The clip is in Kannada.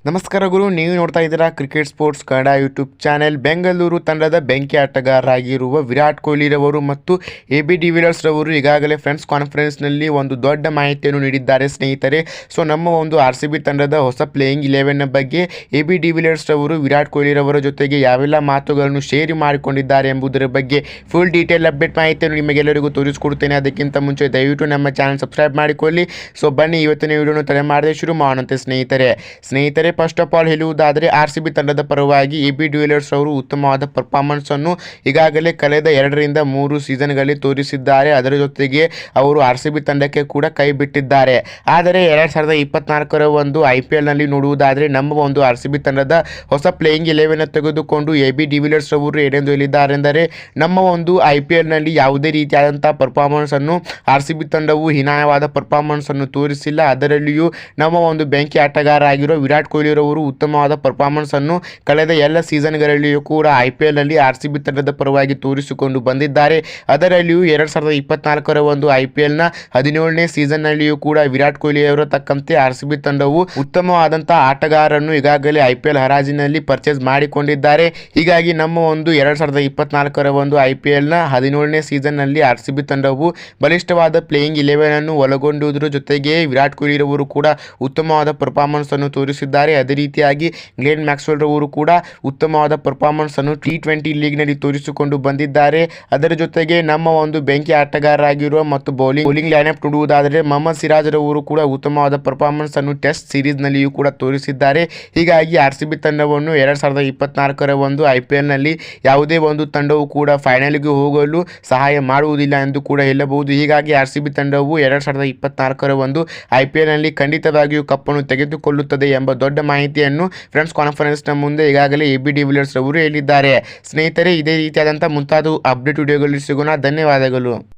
ನಮಸ್ಕಾರ ಗುರು, ನೀವು ನೋಡ್ತಾ ಇದ್ದೀರಾ cricket sports Kannada YouTube channel. Bengaluru ತಂಡದ ಬೆಂಕಿ ಆಟಗಾರರಾಗಿರುವ ವಿರಾಟ್ ಕೊಹ್ಲಿರವರು ಮತ್ತು AB ಡಿ ವಿಲಿಯರ್ಸ್ ರವರು ಈಗಾಗಲೇ ಫ್ರೆಂಡ್ಸ್ ಕಾನ್ಫರೆನ್ಸ್ನಲ್ಲಿ ಒಂದು ದೊಡ್ಡ ಮಾಹಿತಿಯನ್ನು ನೀಡಿದ್ದಾರೆ ಸ್ನೇಹಿತರೆ. ಸೊ ನಮ್ಮ ಒಂದು RCB ತಂಡದ ಹೊಸ ಪ್ಲೇಯಿಂಗ್ 11ನ ಬಗ್ಗೆ AB ಡಿ ವಿಲಿಯರ್ಸ್ ರವರು ವಿರಾಟ್ ಕೊಹ್ಲಿರವರ ಜೊತೆಗೆ ಯಾವೆಲ್ಲ ಮಾತುಗಳನ್ನು ಶೇರ್ ಮಾಡಿಕೊಂಡಿದ್ದಾರೆ ಎಂಬುದರ ಬಗ್ಗೆ ಫುಲ್ ಡೀಟೇಲ್ ಅಪ್ಡೇಟ್ ಮಾಹಿತಿಯನ್ನು ನಿಮಗೆಲ್ಲರಿಗೂ ತೋರಿಸಿಕೊಡ್ತೇನೆ. ಅದಕ್ಕಿಂತ ಮುಂಚೆ ದಯವಿಟ್ಟು ನಮ್ಮ ಚಾನಲ್ ಸಬ್ಸ್ಕ್ರೈಬ್ ಮಾಡಿಕೊಳ್ಳಿ. ಸೊ ಬನ್ನಿ ಇವತ್ತಿನ ವಿಡಿಯೋನ ತಲೆ ಮಾಡದೆ ಶುರು ಮಾಡೋಣಂತೆ ಸ್ನೇಹಿತರೆ. ಫಸ್ಟ್ ಆಫ್ ಆಲ್ ಹೇಳುವುದಾದರೆ RCB ತಂಡದ ಪರವಾಗಿ AB ಡಿ ವಿಲಿಯರ್ಸ್ ಅವರು ಉತ್ತಮವಾದ ಪರ್ಫಾರ್ಮೆನ್ಸ್ ಅನ್ನು ಈಗಾಗಲೇ ಕಳೆದ 2 ರಿಂದ 3 ಸೀಸನ್ಗಳಲ್ಲಿ ತೋರಿಸಿದ್ದಾರೆ. ಅದರ ಜೊತೆಗೆ ಅವರು RCB ತಂಡಕ್ಕೆ ಕೂಡ ಕೈ ಬಿಟ್ಟಿದ್ದಾರೆ. ಆದರೆ 2024ರ ಒಂದು IPL ನಲ್ಲಿ ನೋಡುವುದಾದರೆ ನಮ್ಮ ಒಂದು RCB ತಂಡದ ಹೊಸ ಪ್ಲೇಯಿಂಗ್ 11 ತೆಗೆದುಕೊಂಡು AB ಡಿ ವಿಲಿಯರ್ಸ್ ಅವರು ಏನೆಂದು ಹೇಳಿದ್ದಾರೆ ಎಂದರೆ, ನಮ್ಮ ಒಂದು IPL ನಲ್ಲಿ ಯಾವುದೇ ರೀತಿಯಾದಂತಹ ಪರ್ಫಾರ್ಮೆನ್ಸ್ ಅನ್ನು RCB ತಂಡವು ಹೀನಾಯವಾದ ಪರ್ಫಾರ್ಮೆನ್ಸ್ ಅನ್ನು ತೋರಿಸಿಲ್ಲ. ಅದರಲ್ಲಿಯೂ ನಮ್ಮ ಒಂದು ಬೆಂಕಿ ಆಟಗಾರ ಆಗಿರುವ ವಿರಾಟ್ ಕೊಹ್ಲಿ ರವರು ಉತ್ತಮವಾದ ಪರ್ಫಾರ್ಮೆನ್ಸ್ ಅನ್ನು ಕಳೆದ ಎಲ್ಲ ಸೀಸನ್ಗಳಲ್ಲಿಯೂ ಕೂಡ IPL ನಲ್ಲಿ RCB ತಂಡದ ಪರವಾಗಿ ತೋರಿಸಿಕೊಂಡು ಬಂದಿದ್ದಾರೆ. ಅದರಲ್ಲಿಯೂ 2024ರ ಒಂದು IPL ನ 17ನೇ ಸೀಸನ್ ನಲ್ಲಿಯೂ ಕೂಡ ವಿರಾಟ್ ಕೊಹ್ಲಿ ಅವರ ತಕ್ಕಂತೆ RCB ತಂಡವು ಉತ್ತಮವಾದಂತಹ ಆಟಗಾರರನ್ನು ಈಗಾಗಲೇ IPL ಹರಾಜಿನಲ್ಲಿ ಪರ್ಚೇಸ್ ಮಾಡಿಕೊಂಡಿದ್ದಾರೆ. ಹೀಗಾಗಿ ನಮ್ಮ ಒಂದು 2024ರ ಒಂದು IPL ನ 17ನೇ ಸೀಸನ್ ನಲ್ಲಿ RCB ತಂಡವು ಬಲಿಷ್ಠವಾದ ಪ್ಲೇಯಿಂಗ್ 11 ಅನ್ನು ಒಳಗೊಂಡುವುದರ ಜೊತೆಗೆ ವಿರಾಟ್ ಕೊಹ್ಲಿ ರವರು ಕೂಡ ಉತ್ತಮವಾದ ಪರ್ಫಾರ್ಮೆನ್ಸ್ ಅನ್ನು ತೋರಿಸಿದ್ದಾರೆ. ಅದೇ ರೀತಿಯಾಗಿ ಗ್ಲೆನ್ ಮ್ಯಾಕ್ಸ್ವೆಲ್ ರವರು ಕೂಡ ಉತ್ತಮವಾದ ಪರ್ಫಾರ್ಮೆನ್ಸ್ ಅನ್ನು T20 ಲೀಗ್ನಲ್ಲಿ ತೋರಿಸಿಕೊಂಡು ಬಂದಿದ್ದಾರೆ. ಅದರ ಜೊತೆಗೆ ನಮ್ಮ ಒಂದು ಬೆಂಕಿ ಆಟಗಾರರಾಗಿರುವ ಮತ್ತು ಬೌಲಿಂಗ್ ಲೈನ್ಅಪ್ ನೋಡುವುದಾದರೆ ಮೊಹಮ್ಮದ್ ಸಿರಾಜ್ ರವರು ಕೂಡ ಉತ್ತಮವಾದ ಪರ್ಫಾರ್ಮೆನ್ಸ್ ಅನ್ನು ಟೆಸ್ಟ್ ಸೀರೀಸ್ ನಲ್ಲಿಯೂ ಕೂಡ ತೋರಿಸಿದ್ದಾರೆ. ಹೀಗಾಗಿ RCB ತಂಡವನ್ನು 2024ರ ಒಂದು IPL ನಲ್ಲಿ ಯಾವುದೇ ಒಂದು ತಂಡವು ಕೂಡ ಫೈನಲ್ಗೆ ಹೋಗಲು ಸಹಾಯ ಮಾಡುವುದಿಲ್ಲ ಎಂದು ಕೂಡ ಹೇಳಬಹುದು. ಹೀಗಾಗಿ RCB ತಂಡವು 2024ರ ಒಂದು IPL ನಲ್ಲಿ ಖಂಡಿತವಾಗಿಯೂ ಕಪ್ಪನ್ನು ತೆಗೆದುಕೊಳ್ಳುತ್ತದೆ ಎಂಬ ದೊಡ್ಡ ಮಾಹಿತಿಯನ್ನು ಫ್ರೆಂಡ್ಸ್ ಕಾನ್ಫರೆನ್ಸ್ನ ಮುಂದೆ ಈಗಾಗಲೇ AB ಡಿ ವಿಲಿಯರ್ಸ್ ಅವರು ಹೇಳಿದ್ದಾರೆ. ಸ್ನೇಹಿತರೆ, ಇದೇ ರೀತಿಯಾದಂತಹ ಮುಂತಾದ ಅಪ್ಡೇಟ್ ವಿಡಿಯೋಗಳಲ್ಲಿ ಸಿಗೋಣ. ಧನ್ಯವಾದಗಳು.